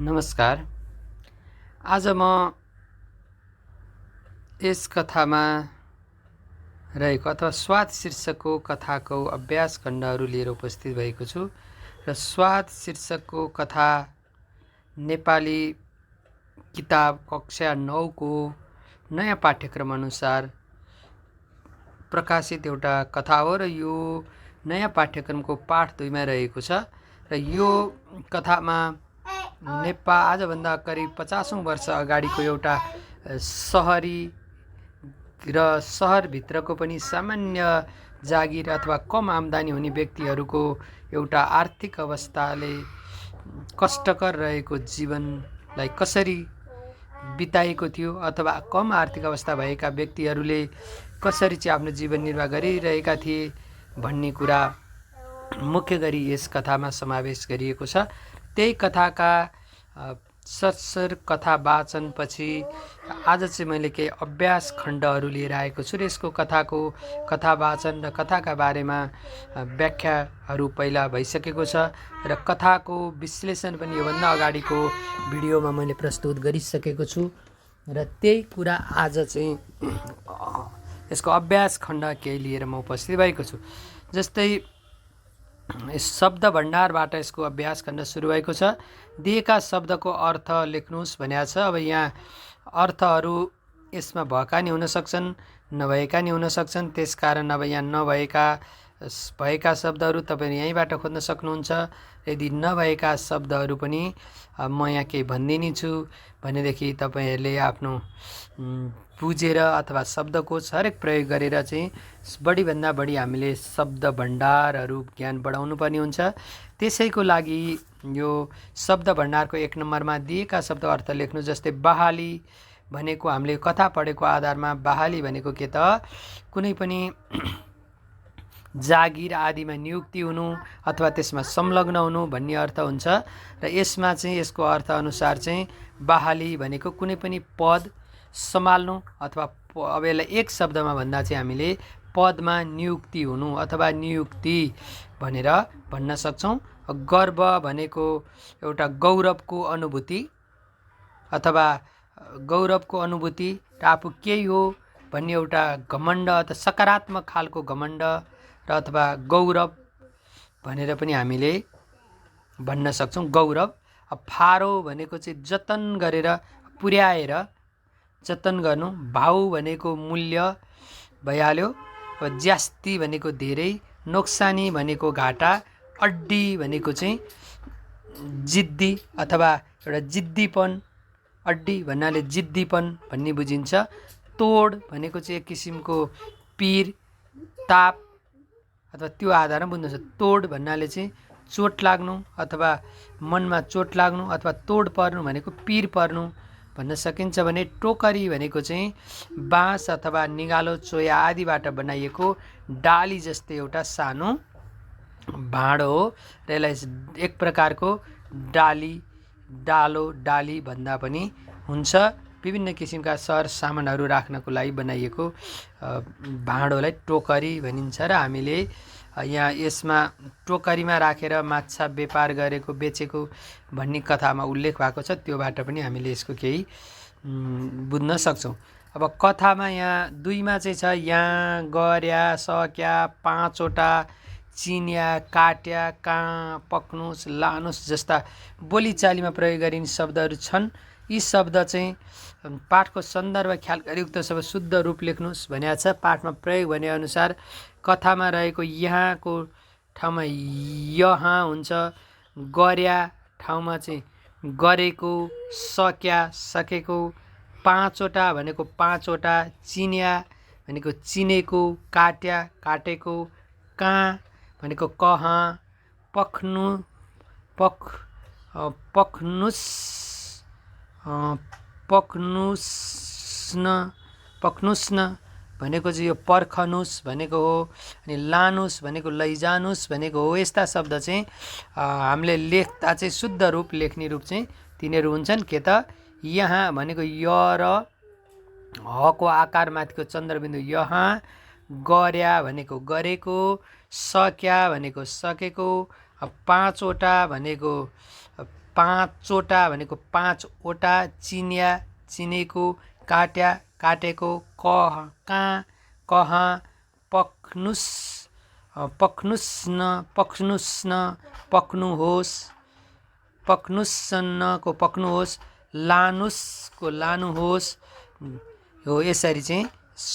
नमस्कार। आज म यस कथामा रहेको अथवा स्वाद शीर्षकको कथाको अभ्यास खण्डहरू लिएर उपस्थित भएको छु र स्वाद शीर्षकको कथा नेपाली किताब कक्षा 9 को नयाँ पाठ्यक्रम अनुसार प्रकाशित एउटा कथा हो र यो नयाँ पाठ्यक्रमको पाठ 2 मा रहेको छ र यो कथामा नेपाल आजभन्दा करिब 50औं वर्ष अगाडिको एउटा सहरी र सहरभित्रको पनि सामान्य जागिर अथवा कम आम्दानी हुने व्यक्तिहरूको एउटा आर्थिक अवस्थाले कष्टकर रहेको जीवनलाई कसरी बिताएको थियो अथवा कम आर्थिक अवस्था भएका व्यक्तिहरूले कसरी चाहिँ आफ्नो जीवन निर्वाह गरिरहेका थिए भन्ने कुरा मुख्य गरी यस कथामा समावेश गरिएको छ। त्यही कथाका सरसर कथा वाचनपछि आज चाहिँ मैले केही अभ्यास खण्डहरू लिएर आएको छु र यसको कथाको कथा वाचन र कथाका बारेमा व्याख्याहरू पहिला भइसकेको छ र कथाको विश्लेषण पनि योभन्दा अगाडिको भिडियोमा मैले प्रस्तुत गरिसकेको छु र त्यही कुरा आज चाहिँ यसको अभ्यास खण्ड केही लिएर म उपस्थित भएको छु। जस्तै शब्द भण्डारबाट यसको अभ्यास खण्ड सुरु भएको छ। दिएका शब्दको अर्थ लेख्नुहोस् भनेको छ। अब यहाँ अर्थहरू यसमा भएका नि हुन सक्छन्, नभएका नि हुन सक्छन्। त्यसकारण अब यहाँ भएका शब्दहरू तपाईले यहीँबाट खोज्न सक्नुहुन्छ। यदि नभएका शब्दहरू पनि म यहाँ केही भन्दिनै छु भनेदेखि तपाईहरूले आफ्नो बुझेर अथवा शब्दकोश हरेक प्रयोग गरेर चाहिँ बढीभन्दा बढी हामीले शब्द भण्डारहरू ज्ञान बढाउनु पर्ने हुन्छ। त्यसैको लागि यो शब्द भण्डारको 1 नम्बरमा दिएका शब्द अर्थ लेख्नु। जस्तै बहाली भनेको हामीले कथा पढेको आधारमा बहाली भनेको के त कुनै पनि जागिर आदिमा नियुक्ति हुनु अथवा त्यसमा संलग्न हुनु भन्ने अर्थ हुन्छ र यसमा चाहिँ यसको अर्थ अनुसार चाहिँ बहाली भनेको कुनै पनि पद सम्हाल्नु अथवा अब यसलाई एक शब्दमा भन्दा चाहिँ हामीले पदमा नियुक्ति हुनु अथवा नियुक्ति भनेर भन्न सक्छौँ। गर्व भनेको एउटा गौरवको अनुभूति अथवा गौरवको अनुभूति र आफू केही हो भन्ने एउटा घमण्ड अथवा सकारात्मक खालको घमण्ड र अथवा गौरव भनेर पनि हामीले भन्न सक्छौँ। गौरव। फारो भनेको चाहिँ जतन गरेर पुर्याएर जतन गर्नु। भाउ भनेको मूल्य भइहाल्यो। अब ज्यास्ती भनेको धेरै, नोक्सानी भनेको घाटा, अड्डी भनेको चाहिँ जिद्दी अथवा एउटा जिद्दीपन, अड्डी भन्नाले जिद्दीपन भन्ने बुझिन्छ। तोड भनेको चाहिँ एक किसिमको पीर, ताप अथवा त्यो आधारमा बुझ्नु छ। तोड भन्नाले चाहिँ चोट लाग्नु अथवा मनमा चोट लाग्नु अथवा तोड पर्नु भनेको पीर पर्नु भन्न सकिन्छ भने टोकरी भनेको चाहिँ बाँस अथवा निगालो चोया आदिबाट बनाइएको डाली जस्तै एउटा सानो भाँडो हो र यसलाई एक प्रकारको डाली भन्दा पनि हुन्छ। विभिन्न किसिमका सर सामानहरू राख्नको लागि बनाइएको भाँडोलाई टोकरी भनिन्छ र हामीले यहाँ यसमा टोकरीमा राखेर माछा व्यापार गरेको बेचेको भन्ने कथामा उल्लेख भएको छ। त्योबाट पनि हामीले यसको केही बुझ्न सक्छौँ। अब कथामा यहाँ 2 मा चाहिँ छ यहाँ, गर्या, सक्या, 5 वटा, चिन्या, काट्या, कहाँ, पक्नुस्, लानुस् जस्ता बोलीचालीमा प्रयोग गरिने शब्दहरू छन्। यी शब्द चाहिँ पाठको सन्दर्भ ख्याल गरी उक्त शब्द शुद्ध रूप लेख्नुहोस् भनेको छ। पाठमा प्रयोग भने अनुसार कथामा रहेको यहाँको ठाउँमा यहाँ हुन्छ, गर्या ठाउँमा चाहिँ गरेको, सक्या सकेको, 5 वटा भनेको 5 वटा, चिन्या भनेको चिनेको, काट्या काटेको, कहाँ भनेको कहाँ, पक्नुस्न भनेको चाहिँ यो पर्खनुस् भनेको हो। अनि लानुस् भनेको लैजानुस् भनेको हो। यस्ता शब्द चाहिँ हामीले लेख्दा चाहिँ शुद्ध रूप लेख्ने रूप चाहिँ तिनीहरू हुन्छन्। के त यहाँ भनेको य र हको आकार माथिको चन्द्रबिन्दु यहाँ, गर्या भनेको गरेको, सक्या भनेको सकेको, 5 वटा भनेको पाँचवटा भनेको पाँचवटा, चिन्या चिनेको, काट्या काटेको, कहाँ कहाँ, पक्नुस् पक्नुस्न पक्नुस्न पक्नुहोस्, पक्नुस्नको पक्नुहोस्, लानुस्को लानुहोस्। हो यसरी चाहिँ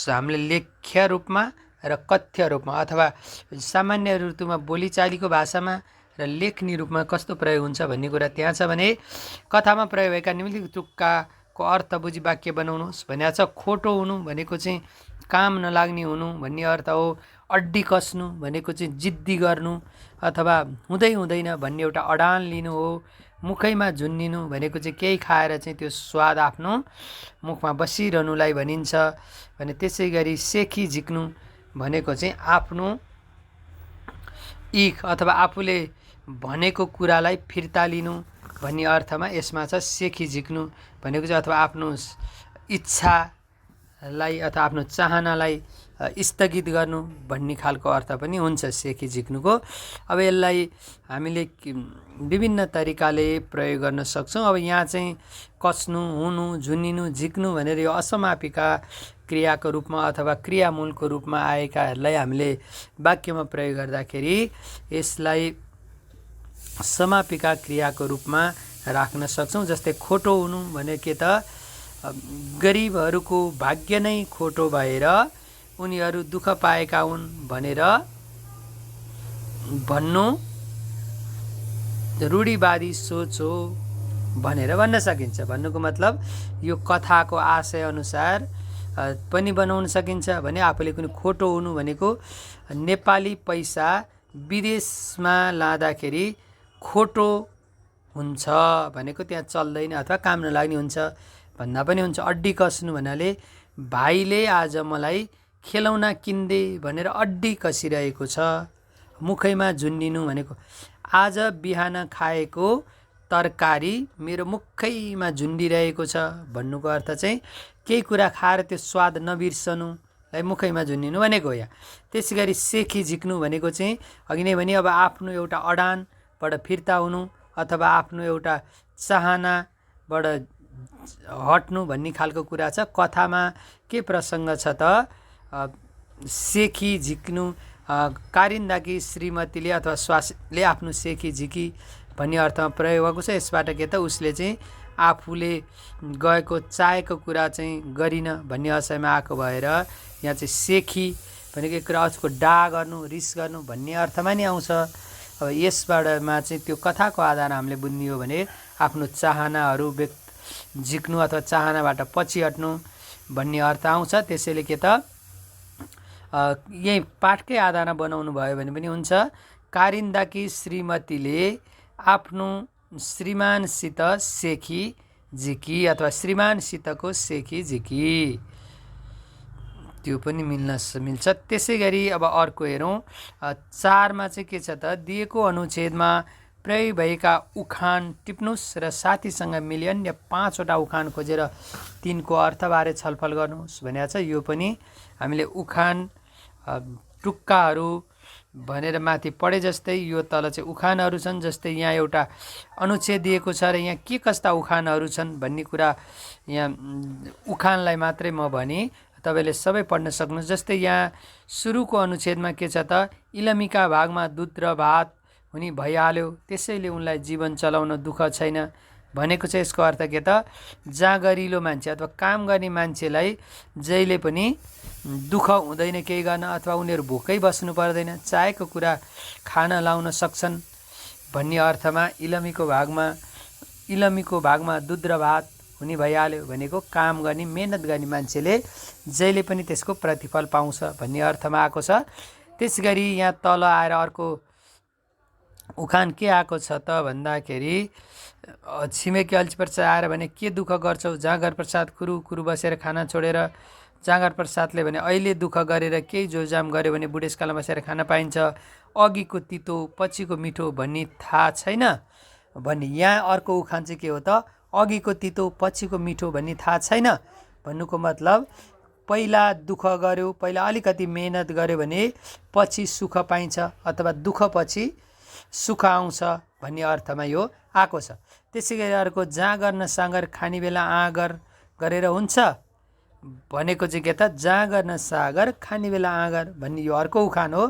हामीले लेख्य रूपमा र कथ्य रूपमा अथवा सामान्य ऋतुमा बोलीचालीको भाषामा र लेख्ने रूपमा कस्तो प्रयोग हुन्छ भन्ने कुरा त्यहाँ छ भने कथामा प्रयोग भएका निम्नलिखित तुक्काको अर्थ बुझी वाक्य बनाउनुहोस् भनेको छ। खोटो हुनु भनेको चाहिँ काम नलाग्ने हुनु भन्ने अर्थ हो। अड्डी कस्नु भनेको चाहिँ जिद्दी गर्नु अथवा हुँदै हुँदैन भन्ने एउटा अडान लिनु हो। मुखैमा झुन्निनु भनेको चाहिँ केही खाएर चाहिँ त्यो स्वाद आफ्नो मुखमा बसिरहनुलाई भनिन्छ भने। त्यसै गरी सेखी झिक्नु भनेको चाहिँ आफ्नो इख अथवा आफूले भनेको कुरालाई फिर्ता लिनु भन्ने अर्थमा यसमा छ सेखी झिक्नु भनेको चाहिँ अथवा आफ्नो इच्छालाई अथवा आफ्नो चाहनालाई स्थगित गर्नु भन्ने खालको अर्थ पनि हुन्छ सेखी झिक्नुको। अब यसलाई हामीले विभिन्न तरिकाले प्रयोग गर्न सक्छौँ। अब यहाँ चाहिँ कस्नु, हुनु, झुन्निनु, झिक्नु भनेर यो असमापिका क्रियाको रूपमा अथवा क्रियामूलको रूपमा आएकाहरूलाई हामीले वाक्यमा प्रयोग गर्दाखेरि यसलाई समापिका क्रियाको रूपमा राख्न सक्छौँ। जस्तै खोटो हुनु भने के त गरिबहरूको भाग्य नै खोटो भएर उनीहरू दुःख पाएका हुन् भनेर भन्नु रूढिवादी सोच हो भनेर भन्न सकिन्छ। भन्नुको मतलब यो कथाको आशय अनुसार पनि बनाउन सकिन्छ भने आफूले कुनै खोटो हुनु भनेको नेपाली पैसा विदेशमा लाँदाखेरि खोटो हुन्छ भनेको त्यहाँ चल्दैन अथवा काम नलाग्ने हुन्छ भन्दा पनि हुन्छ। अड्डी कस्नु भन्नाले भाइले आज मलाई खेलौना किन्दे भनेर अड्डी कसिरहेको छ। मुखैमा झुन्निनु भनेको आज बिहान खाएको तरकारी मेरो मुखैमा झुन्डिरहेको छ भन्नुको अर्थ चाहिँ केही कुरा खाएर त्यो स्वाद नबिर्सनुलाई मुखैमा झुन्निनु भनेको हो। यहाँ त्यसै गरी सेखी झिक्नु भनेको चाहिँ अघि नै भने अब आफ्नो एउटा अडानबाट फिर्ता हुनु अथवा आफ्नो एउटा चाहनाबाट हट्नु भन्ने खालको कुरा छ। कथामा के प्रसङ्ग छ त सेखी झिक्नु कारिन्दाकी श्रीमतीले अथवा स्वास्नीले आफ्नो सेखी झिकी भन्ने अर्थमा प्रयोग भएको छ। यसबाट के त उसले चाहिँ आफूले गएको चाहेको कुरा चाहिँ गरिन भन्ने आशयमा आएको भएर यहाँ चाहिँ सेखी भनेको एक कुरा अर्को डा गर्नु रिस गर्नु भन्ने अर्थमा नि आउँछ। अब यसबाटमा चाहिँ त्यो कथाको आधार हामीले बुझ्ने हो भने आफ्नो चाहनाहरू झिक्नु अथवा चाहनाबाट पछि हट्नु भन्ने अर्थ आउँछ। त्यसैले के त यही पाठकै आधारमा बनाउनु भयो भने पनि हुन्छ। कारिन्दाकी श्रीमतीले आफ्नो श्रीमानसित सेखी झिकी अथवा श्रीमानसितको सेखी झिकी त्यो पनि मिल्छ। त्यसै गरी अब अर्को हेरौँ 4मा चाहिँ के छ त दिएको अनुच्छेदमा प्रयोग भएका उखान टिप्नुस् र साथीसँग मिली अन्य 5वटा उखान खोजेर तिनको अर्थबारे छलफल गर्नुहोस् भनेको छ। यो पनि हामीले उखान टुक्काहरू भनेर माथि पढे जस्तै यो तल चाहिँ उखानहरू छन्। जस्तै यहाँ एउटा अनुच्छेद दिएको छ र यहाँ के कस्ता उखानहरू छन् भन्ने कुरा यहाँ उखानलाई मात्रै म भने तपाईँले सबै पढ्न सक्नुहोस्। जस्तै यहाँ सुरुको अनुच्छेदमा के छ त इलमीका भागमा दुध र भात हुने भइहाल्यो त्यसैले उनलाई जीवन चलाउन दुःख छैन भनेको चाहिँ यसको अर्थ के त जाँगरिलो मान्छे अथवा काम गर्ने मान्छेलाई जहिले पनि दुःख हुँदैन केही गर्न अथवा उनीहरू भोकै बस्नु पर्दैन चाहेको कुरा खान लाउन सक्छन् भन्ने अर्थमा इलमीको भागमा दुध र भात हुने भइहाल्यो भनेको काम गर्ने मेहनत गर्ने मान्छेले जहिले पनि त्यसको प्रतिफल पाउँछ भन्ने अर्थमा आएको छ। त्यसै गरी यहाँ तल आएर अर्को उखान के आएको छ त भन्दाखेरि छिमेकी अल्छी प्रसाद आएर भने के दुःख गर्छौ जाँगर प्रसाद कुरु कुरु बसेर खाना छोडेर। जाँगर प्रसादले भने अहिले दुःख गरेर केही जोजाम गर्यो भने बुढेसकालमा बसेर खान पाइन्छ। अघिको तितो पछिको मिठो भन्ने थाहा छैन भन्ने यहाँ अर्को उखान चाहिँ के हो त अघिको तितो पछिको मिठो भन्ने थाहा छैन भन्नुको मतलब पहिला दुःख गर्यो पहिला अलिकति मेहनत गर्यो भने पछि सुख पाइन्छ अथवा दुःख पछि सुख आउँछ भन्ने अर्थमा यो आएको छ। त्यसै गरी अर्को जहाँ गर्न साँगर खाने बेला आँगर गरेर हुन्छ भनेको चाहिँ के त जहाँ गर्न सागर खाने बेला आँगर भन्ने यो अर्को उखान हो।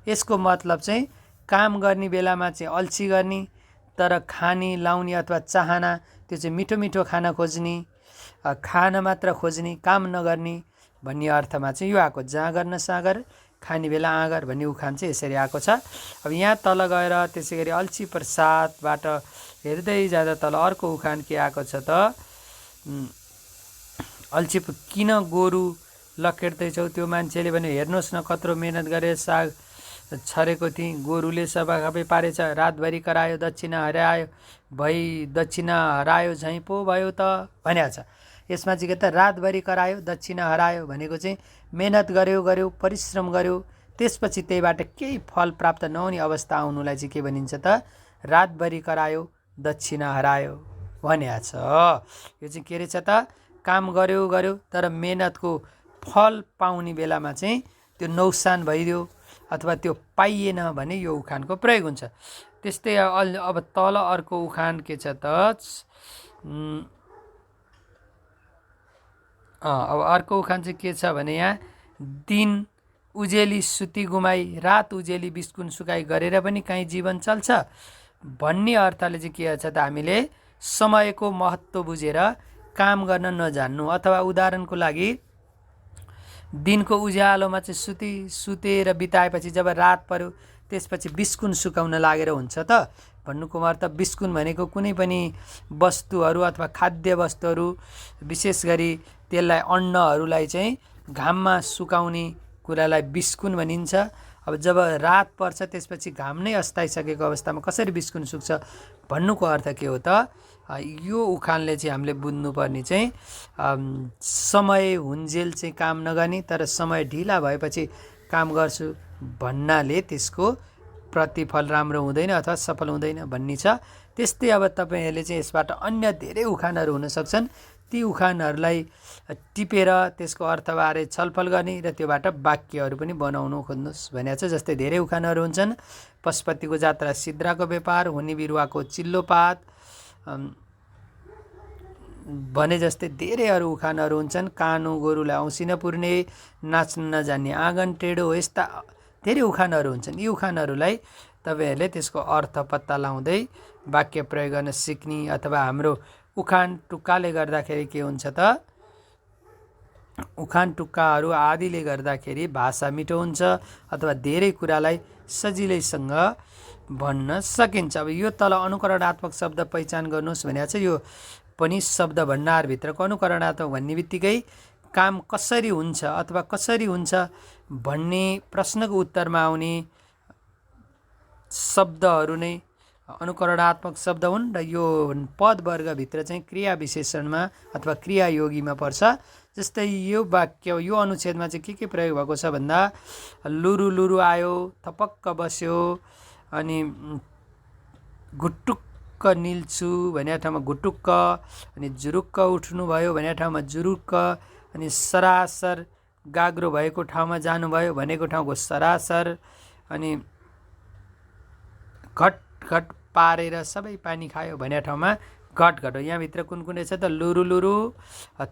यसको मतलब चाहिँ काम गर्ने बेलामा चाहिँ अल्छी गर्ने, तर खाने लाउने अथवा चाहना त्यो चाहिँ मिठो मिठो खाना खोज्ने, खान मात्र खोज्ने, काम नगर्ने भन्ने अर्थमा चाहिँ यो आएको। जहाँ गर्न सागर खाने बेला आँगर भन्ने उखान चाहिँ यसरी आएको छ। अब यहाँ तल गएर त्यसै गरी अल्छी प्रसादबाट हेर्दै जाँदा तल अर्को उखान के आएको छ त, अल्छी किन गोरु लखेट्दैछौ, त्यो मान्छेले भन्यो हेर्नुहोस् न कत्रो मेहनत गरेर साग छरेको थिएँ, गोरुले सबाखबै पारेछ, रातभरि करायो दक्षिणा हरायो, दक्षिणा हरायो झैँ पो भयो त भनेको छ। यसमा चाहिँ के त रातभरि करायो दक्षिणा हरायो भनेको चाहिँ मेहनत गर्यो परिश्रम गर्यो, त्यसपछि त्यहीबाट केही फल प्राप्त नहुने अवस्था आउनुलाई चाहिँ के भनिन्छ त रातभरि करायो दक्षिणा हरायो भनेको छ। यो चाहिँ के रहेछ त काम गर्यो तर मेहनतको फल पाउने बेलामा चाहिँ त्यो नोक्सान भइदियो अथवा त्यो पाइएन भने यो उखानको प्रयोग हुन्छ। त्यस्तै अब तल अर्को उखान के छ त, अब अर्को उखान चाहिँ के छ भने यहाँ दिन उजेली सुती गुमाई, रात उजेली बिस्कुन सुकाई गरेर पनि काहीँ जीवन चल्छ भन्ने अर्थले चाहिँ के छ त हामीले समयको महत्त्व बुझेर काम गर्न नजान्नु, अथवा उदाहरणको लागि दिनको उज्यालोमा चाहिँ सुतेर बिताएपछि जब रात पर्यो त्यसपछि बिस्कुन सुकाउन लागेर हुन्छ त भन्नुको मतलब बिस्कुन भनेको कुनै पनि वस्तुहरू अथवा खाद्य वस्तुहरू विशेष गरी त्यसलाई अन्नहरूलाई चाहिँ घाममा सुकाउने कुरालाई बिस्कुन भनिन्छ। अब जब रात पर्छ त्यसपछि घाम नै अस्ताइसकेको अवस्थामा कसरी बिस्कुन सुक्छ भन्नुको अर्थ के हो त, यो उखानले चाहिँ हामीले बुझ्नुपर्ने चाहिँ समय हुन्जेल चाहिँ काम नगर्ने, तर समय ढिला भएपछि काम गर्छु भन्नाले त्यसको प्रतिफल राम्रो हुँदैन अथवा सफल हुँदैन भन्ने छ। त्यस्तै अब तपाईँहरूले चाहिँ यसबाट अन्य धेरै उखानहरू हुन सक्छन्, ती उखानहरूलाई टिपेर त्यसको अर्थबारे छलफल गर्ने र त्योबाट वाक्यहरू पनि बनाउनु खोज्नुहोस् भनेको छ। जस्तै धेरै उखानहरू हुन्छन्, पशुपतिको जात्रा सिद्राको व्यापार, हुने बिरुवाको चिल्लोपात भने जस्तै धेरै अरू उखानहरू हुन्छन्, कानो गोरुलाई औँसी नपुर्ने, नाच्न नजान्ने आँगन टेढो, यस्ता धेरै उखानहरू हुन्छन्। यी उखानहरूलाई तपाईँहरूले त्यसको अर्थ पत्ता लगाउँदै वाक्य प्रयोग गर्न सिक्ने, अथवा हाम्रो उखान टुक्काले गर्दाखेरि के हुन्छ त, उखान टुक्काहरू आदिले गर्दाखेरि भाषा मिठो हुन्छ अथवा धेरै कुरालाई सजिलैसँग भन्न सकिन्छ। अब यो तल अनुकरणात्मक शब्द पहिचान गर्नुहोस् भनेको छ। यो पनि शब्द भण्डारभित्रको अनुकरणात्मक भन्ने बित्तिकै काम कसरी हुन्छ अथवा कसरी हुन्छ भन्ने प्रश्नको उत्तरमा आउने शब्दहरू नै अनुकरणात्मक शब्द हुन् र यो पदवर्गभित्र चाहिँ क्रिया विशेषणमा अथवा क्रियायोगीमा पर्छ। जस्तै यो वाक्य यो अनुच्छेदमा चाहिँ के प्रयोग भएको छ भन्दा, लुरु लुरु आयो, थपक्क बस्यो, अनि घुटुक्क निल्छु भन्ने ठाउँमा घुटुक्क, अनि जुरुक्क उठ्नु भयो भन्ने ठाउँमा जुरुक्क, अनि सरासर गाग्रो भएको ठाउँमा जानुभयो भनेको ठाउँको सरासर, अनि घट घट पारेर सबै पानी खायो भन्ने ठाउँमा घट घट हो। यहाँभित्र कुन कुन रहेछ त, लुरु लुरु,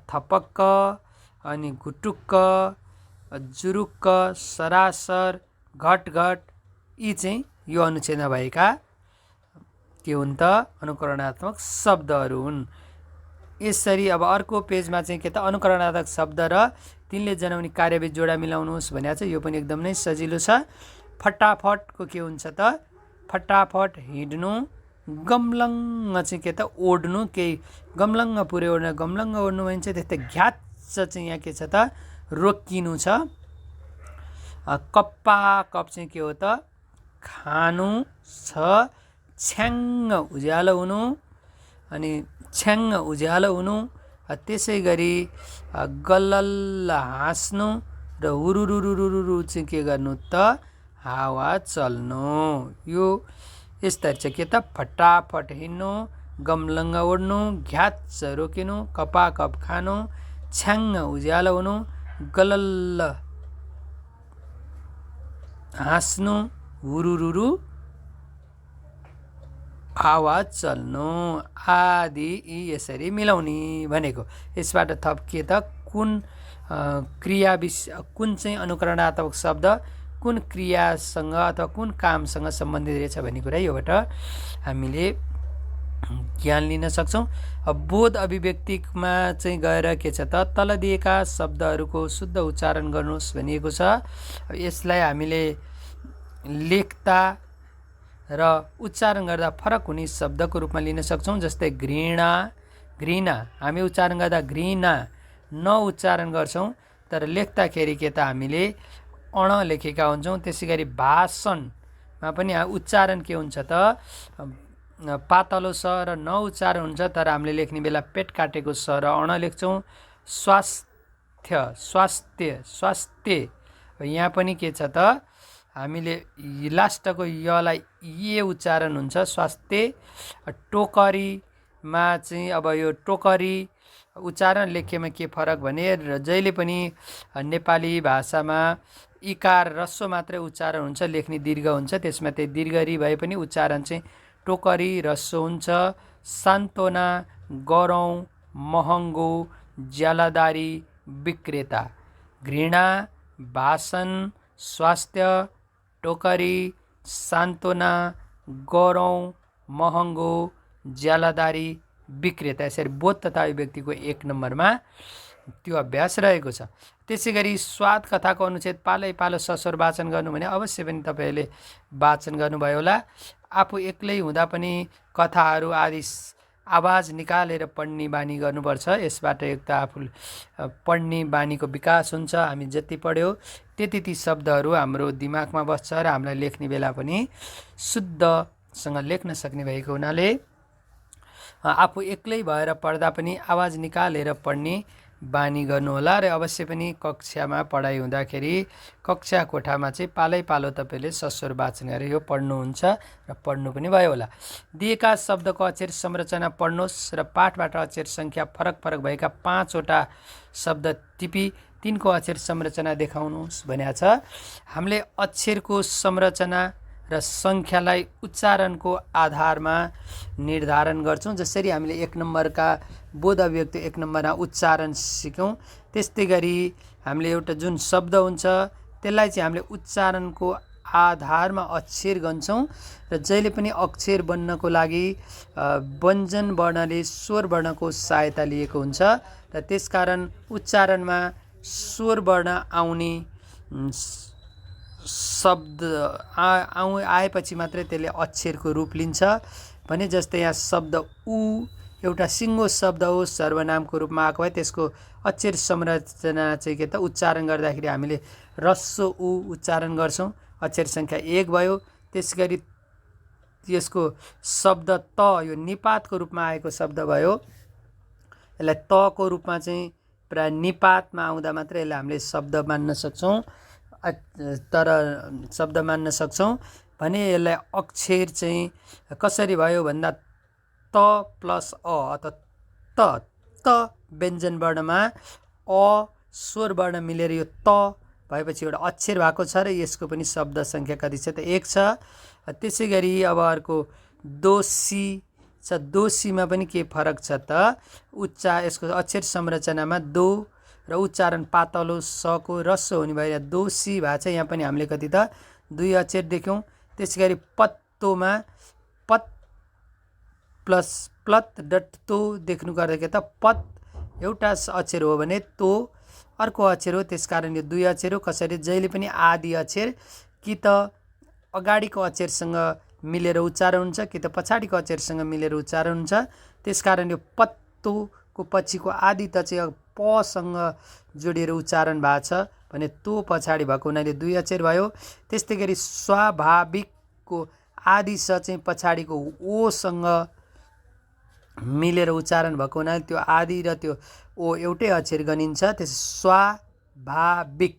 थपक्क, अनि घुटुक्क, जुरुक्क, सरासर, घट घट, यी चाहिँ यो अनुच्छेदमा भएका के हुन् त अनुकरणात्मक शब्दहरू हुन्। यसरी अब अर्को पेजमा चाहिँ के त अनुकरणात्मक शब्द र तिनले जनाउने कार्यविधि जोडा मिलाउनुहोस् भनेको छ। यो पनि एकदम नै सजिलो छ। फटाफटको के हुन्छ त, फटाफट हिँड्नु, गमलङ्ग चाहिँ के त ओड्नु, केही गमलङ्ग पुरै ओड्नु, गमलङ्ग ओड्नु भनिन्छ। त्यस्तै घ्याच्च चाहिँ यहाँ के छ त रोकिनु छ। कप्पा कप चाहिँ के हो त खानु छ। छ्याङ्ग उज्यालो हुनु, अनि छ्याङ्ग उज्यालो हुनु। त्यसै गरी गल्लल्ल हाँस्नु र हुरुरुरुरुरु चाहिँ के गर्नु त हावा चल्नु। यो यस्तरी चाहिँ के त फटाफट हिँड्नु, गमलङ्ग ओड्नु, घ्याच्च रोकिनु, कपाकप खानु, छ्याङ्ग उज्यालो हुनु, गलल्ल हाँस्नु, हुरुरुरु आवाज चल्नु आदि यी यसरी मिलाउने भनेको। यसबाट थप के त कुन क्रिया कुन चाहिँ अनुकरणात्मक शब्द कुन क्रियासँग अथवा कुन कामसँग सम्बन्धित रहेछ भन्ने कुरा योबाट हामीले ज्ञान लिन सक्छौँ। बोध अभिव्यक्तिमा चाहिँ गएर के छ त तल दिएका शब्दहरूको शुद्ध उच्चारण गर्नुहोस् भनिएको छ। यसलाई हामीले लेख्दा र उच्चारण गर्दा फरक हुने शब्दको रूपमा लिन सक्छौँ। जस्तै घृणा घृणा हामी उच्चारण गर्दा घृणा नउच्चारण गर्छौँ, तर लेख्दाखेरि के त हामीले अण लेखेका हुन्छौँ। त्यसै गरी भाषणमा पनि उच्चारण के हुन्छ त पातलो स र नउच्चारण हुन्छ, तर हामीले लेख्ने बेला पेट काटेको स र अण लेख्छौँ। स्वास्थ्य स्वास्थ्य स्वास्थ्य यहाँ पनि के छ त हामीले लास्टको यलाई ये उच्चारण हुन्छ स्वास्थ्य। टोकरीमा चाहिँ अब यो टोकरी उच्चारण लेखेमा के फरक भने जहिले पनि नेपाली भाषामा इकार रस्व मात्रै उच्चारण हुन्छ, लेख्ने दीर्घ हुन्छ। त्यसमा त्यही दीर्घरी भए पनि उच्चारण चाहिँ टोकरी रस्व हुन्छ। सान्त्वना गरौँ महँगो ज्यालादारी विक्रेता। घृणा भाषण स्वास्थ्य टोकरी सान्त्वना गरौँ महँगो ज्यालादारी विक्रेता। यसरी बोध तथा अभिव्यक्तिको 1 नम्बरमा त्यो अभ्यास रहेको छ। त्यसै गरी स्वाद कथाको अनुच्छेद पालै पालो सस्वर वाचन गर्नु भने अवश्य पनि तपाईँहरूले वाचन गर्नुभयो होला। आफू एक्लै हुँदा पनि कथाहरू आदि आवाज निकालेर पढ्ने बानी गर्नुपर्छ। यसबाट एक त आफू पढ्ने बानीको विकास हुन्छ। हामी जति पढ्यो त्यति ती शब्दहरू हाम्रो दिमागमा बस्छ र हामीलाई लेख्ने बेला पनि शुद्धसँग लेख्न सक्ने भएको हुनाले आफू एक्लै भएर पढ्दा पनि आवाज निकालेर पढ्ने बानी गर्नुहोला। र अवश्य पनि कक्षामा पढाइ हुँदाखेरि कक्षा कोठामा चाहिँ पालै पालो तपाईँले सस्वर वाचन गरेर यो पढ्नुहुन्छ र पढ्नु पनि भयो होला। दिएका शब्दको अक्षर संरचना पढ्नुहोस् र पाठबाट अक्षर सङ्ख्या फरक फरक भएका 5वटा शब्द टिपी तिनको अक्षर संरचना देखाउनुहोस् भनेको छ। हामीले अक्षरको संरचना र सङ्ख्यालाई उच्चारणको आधारमा निर्धारण गर्छौँ। जसरी हामीले 1 नम्बरका बोध अभिव्यक्ति 1 नम्बरमा उच्चारण सिक्यौँ, त्यस्तै गरी हामीले एउटा जुन शब्द हुन्छ त्यसलाई चाहिँ हामीले उच्चारणको आधारमा अक्षर गन्छौँ। र जहिले पनि अक्षर बन्नको लागि व्यञ्जन वर्णले स्वर वर्णको सहायता लिएको हुन्छ र त्यसकारण उच्चारणमा स्वर वर्ण आउने शब्द आएपछि मात्रै त्यसले अक्षरको रूप लिन्छ भने। जस्तै यहाँ शब्द उ एउटा सिङ्गो शब्द हो, सर्वनामको रूपमा आएको भए त्यसको अक्षर संरचना चाहिँ के त उच्चारण गर्दाखेरि हामीले रस्व उ उच्चारण गर्छौँ, अक्षर सङ्ख्या 1 भयो। त्यसै गरी यसको शब्द त यो निपातको रूपमा आएको शब्द भयो, यसलाई तको रूपमा चाहिँ प्राय निपातमा आउँदा मात्रै यसलाई हामीले शब्द मान्न सक्छौँ। तर शब्द मान्न सक्छौँ भने यसलाई अक्षर चाहिँ कसरी भयो भन्दा त प्लस अ अथवा त व्यञ्जन वर्णमा अ स्वर वर्ण मिलेर यो त भएपछि एउटा अक्षर भएको छ र यसको पनि शब्द सङ्ख्या कति छ त 1 छ। त्यसै गरी अब अर्को दोषी छ। दोषीमा पनि के फरक छ त यसको अक्षर संरचनामा दो र उच्चारण पातलो सको रस्व हुने भएर दोषी भएको छ। यहाँ पनि हामीले कति त 2 अक्षर देख्यौँ। त्यसै गरी पत्तोमा पत प्लस प्लत डट तो देख्नु गर्दा के त पत एउटा अक्षर हो भने तो अर्को अक्षर हो, त्यसकारण यो 2 अक्षर हो। कसरी जहिले पनि आदि अक्षर कि त अगाडिको अक्षरसँग मिलेर उच्चारण हुन्छ कि त पछाडिको अक्षरसँग मिलेर उच्चारण हुन्छ। त्यसकारण यो पत्तोको पछिको आदि त चाहिँ पसँग जोडिएर उच्चारण भएको छ भने तो पछाडि भएको हुनाले 2 अक्षर भयो। त्यस्तै गरी स्वाभाविकको आदि स चाहिँ पछाडिको ओसँग मिलेर उच्चारण भएको हुनाले त्यो आदि र त्यो ओ एउटै अक्षर गनिन्छ। त्यस स्वाभाविक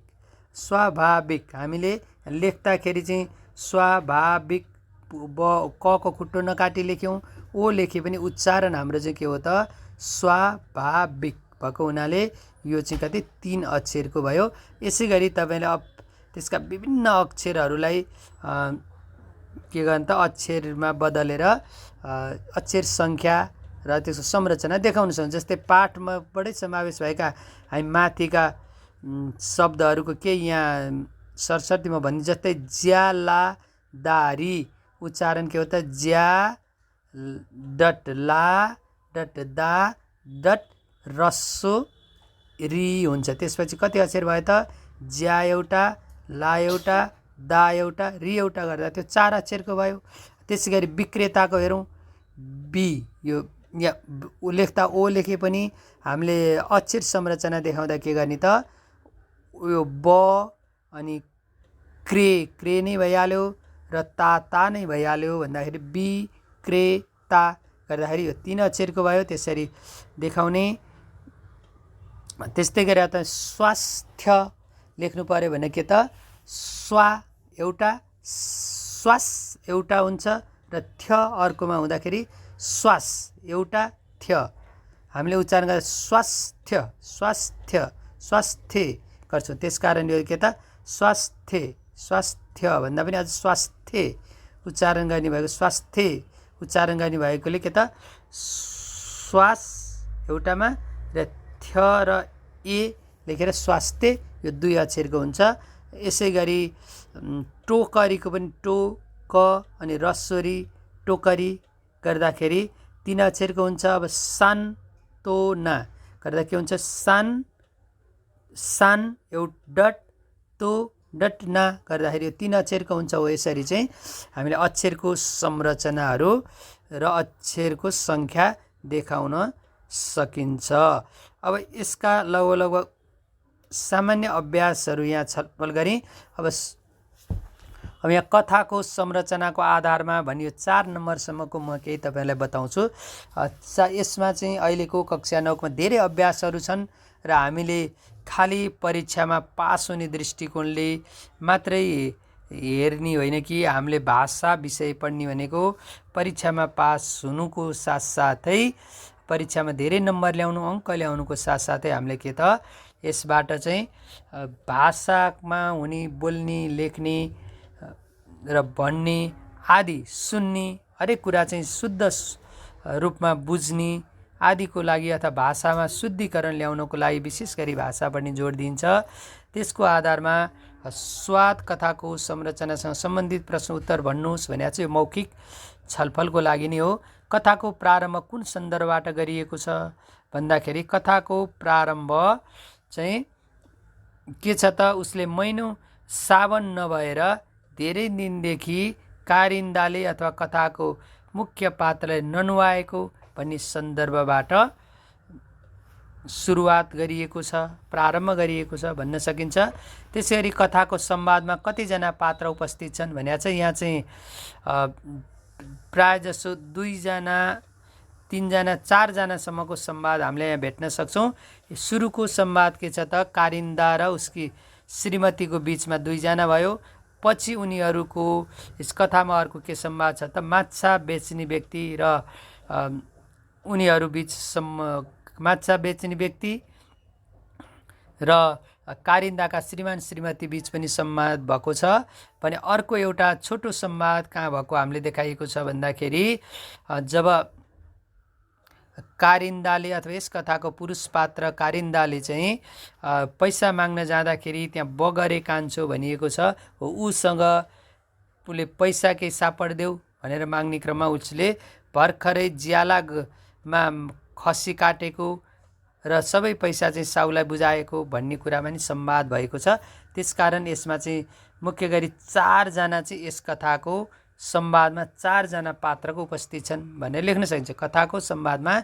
स्वाभाविक हामीले लेख्दाखेरि चाहिँ स्वाभाविक कको खुट्टो नकाटी लेख्यौँ, ओ लेखे पनि उच्चारण हाम्रो चाहिँ के हो त स्वाभाविक भएको हुनाले यो चाहिँ कति 3 अक्षरको भयो। यसै गरी तपाईँले त्यसका विभिन्न अक्षरहरूलाई के गर्ने त अक्षरमा बदलेर अक्षर सङ्ख्या र त्यसको संरचना देखाउन सक्छौँ। जस्तै पाठमाबाटै समावेश भएका हामी माथिका शब्दहरूको केही यहाँ सरस्वतीमा भन्ने जस्तै ज्यालादारी उच्चारण के हो त ज्या डट ला डट दा डट रस्सो री हुन्छ। त्यसपछि कति अक्षर भयो त ज्या एउटा, ला एउटा, दा एउटा, री एउटा गर्दा त्यो 4 अक्षरको भयो। त्यसै गरी विक्रेताको हेरौँ बी, यो यहाँ लेख्दा ओ लेखे पनि हामीले अक्षर संरचना देखाउँदा के गर्ने त यो ब अनि क्रे नै भइहाल्यो र ता नै भइहाल्यो भन्दाखेरि विक्रेता गर्दाखेरि यो 3 अक्षरको भयो। त्यसरी देखाउने। त्यस्तै गरी त स्वास्थ्य लेख्नु पर्यो भने के त स्वा एउटा, श्वास एउटा हुन्छ र थ्य अर्कोमा हुँदाखेरि श्वास एउटा थ्य हामीले उच्चारण गर्दा स्वास्थ्य स्वास्थ्य स्वास्थ्य गर्छौँ। त्यसकारण यो के त स्वास्थ्य भन्दा पनि अझ स्वास्थ्य उच्चारण गर्ने भएको, स्वास्थ्य उच्चारण गर्ने भएकोले के त श्वास एउटामा र थ्य र ए लेखेर स्वास्थ्य यो 2 अक्षरको हुन्छ। यसै गरी टोकरीको पनि टो क अनि रस्वरी टोकरी गर्दाखेरि 3 अक्षरको हुन्छ। अब सान्तोना गर्दा के हुन्छ सान एउटा डट तो डट ना गर्दाखेरि यो 3 अक्षरको हुन्छ हो। यसरी चाहिँ हामीले अक्षरको संरचनाहरू र अक्षरको सङ्ख्या देखाउन सकिन्छ। अब यसका लगभग सामान्य अभ्यासहरू यहाँ छलफल गरेँ। अब यहाँ कथाको संरचनाको आधारमा भनियो 4 नम्बरसम्मको म केही तपाईँलाई बताउँछु। यसमा चाहिँ अहिलेको कक्षा 9मा धेरै अभ्यासहरू छन् र हामीले खाली परीक्षामा पास हुने दृष्टिकोणले मात्रै हेर्ने होइन कि हामीले भाषा विषय पढ्ने भनेको परीक्षामा पास हुनुको साथसाथै परीक्षामा धेरै नम्बर ल्याउनु, अङ्क ल्याउनुको साथसाथै हामीले के त यसबाट चाहिँ भाषामा हुने बोल्ने, लेख्ने र भन्ने आदि सुन्ने हरेक कुरा चाहिँ शुद्ध रूपमा बुझ्ने आदिको लागि अथवा भाषामा शुद्धिकरण ल्याउनको लागि विशेष गरी भाषा पनि जोड दिन्छ। त्यसको आधारमा स्वाद कथाको संरचनासँग सम्बन्धित प्रश्न उत्तर भन्नुहोस् भने चाहिँ मौखिक छलफलको लागि नै हो। कथाको प्रारम्भ कुन सन्दर्भबाट गरिएको छ भन्दाखेरि कथाको प्रारम्भ चाहिँ के छ त उसले महिनौँ सावन नभएर धेरै दिनदेखि कारिन्दाले अथवा कथाको मुख्य पात्रलाई ननुहाएको भन्ने सन्दर्भबाट सुरुवात गरिएको छ, प्रारम्भ गरिएको छ भन्न सकिन्छ। त्यसैगरी कथाको संवादमा कतिजना पात्र उपस्थित छन् भने चाहिँ यहाँ चाहिँ प्राय जसो 2 जना 3 जना 4 जनासम्मको संवाद हामीले यहाँ भेट्न सक्छौँ। सुरुको संवाद के छ त कारिन्दा र उसकी श्रीमतीको बिचमा 2 जना भयो। पछि उनीहरूको यस कथामा अर्को के संवाद छ त माछा बेच्ने व्यक्ति र उनीहरू बिच माछा बेच्ने व्यक्ति र कारिन्दाका श्रीमान श्रीमती बिच पनि संवाद भएको छ। भने अर्को एउटा छोटो संवाद कहाँ भएको हामीले देखाइएको छ भन्दाखेरि जब कारिन्दाले अथवा यस कथाको पुरुष पात्र कारिन्दाले चाहिँ पैसा माग्न जाँदाखेरि त्यहाँ बगरे कान्छो भनिएको छ, उसँग उसले पैसा केही सापडिदेऊ भनेर माग्ने क्रममा उसले भर्खरै ज्यालामा खसी काटेको र सबै पैसा चाहिँ साउलाई बुझाएको भन्ने कुरामा नि संवाद भएको छ। त्यसकारण यसमा चाहिँ मुख्य गरी 4 जना चाहिँ यस कथाको संवादमा 4 जना पात्रको उपस्थित छन् भनेर लेख्न सकिन्छ। कथाको संवादमा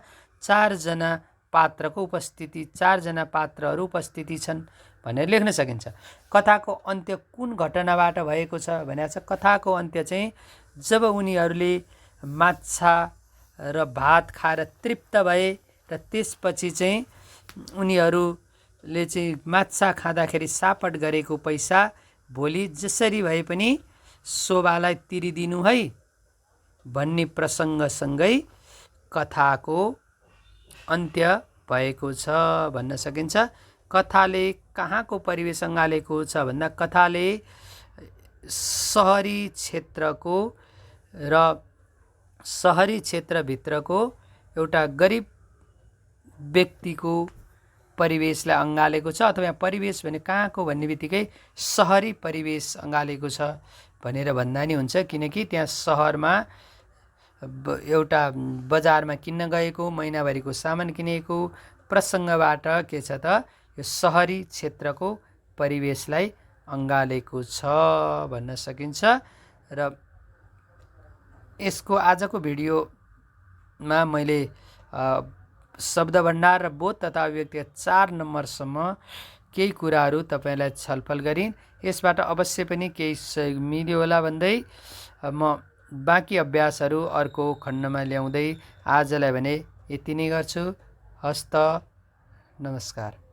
4 जना पात्रको उपस्थिति, 4 जना पात्रहरू उपस्थिति छन् भनेर लेख्न सकिन्छ। कथाको अन्त्य कुन घटनाबाट भएको छ भने चाहिँ कथाको अन्त्य चाहिँ जब उनीहरूले माछा र भात खाएर तृप्त भए र त्यसपछि चाहिँ उनीहरूले चाहिँ माछा खाँदाखेरि सापट गरेको पैसा भोलि जसरी भए पनि शोभालाई तिरिदिनु है भन्ने प्रसङ्गसँगै कथाको अन्त्य भएको छ भन्न सकिन्छ। कथाले कहाँको परिवेश अँगालेको छ भन्दा कथाले सहरी क्षेत्रको र सहरी क्षेत्रभित्रको एउटा गरिब व्यक्तिको परिवेशलाई अँगालेको छ, अथवा यहाँ परिवेश भने कहाँको भन्ने बित्तिकै सहरी परिवेश अँगालेको छ भनेर भन्दा नि हुन्छ। किनकि त्यहाँ सहरमा एउटा बजारमा किन्न गएको, महिनाभरिको सामान किनेको प्रसङ्गबाट के छ त यो सहरी क्षेत्रको परिवेशलाई अँगालेको छ भन्न सकिन्छ। र यसको आजको भिडियोमा मैले शब्द भण्डार र बोध तथा अभिव्यक्तिका 4 नम्बरसम्म केही कुराहरू तपाईँलाई छलफल गरेँ। यसबाट अवश्य पनि केही सहयोग मिल्यो होला भन्दै म बाँकी अभ्यासहरू अर्को खण्डमा ल्याउँदै आजलाई भने यति नै गर्छु। हस्त नमस्कार।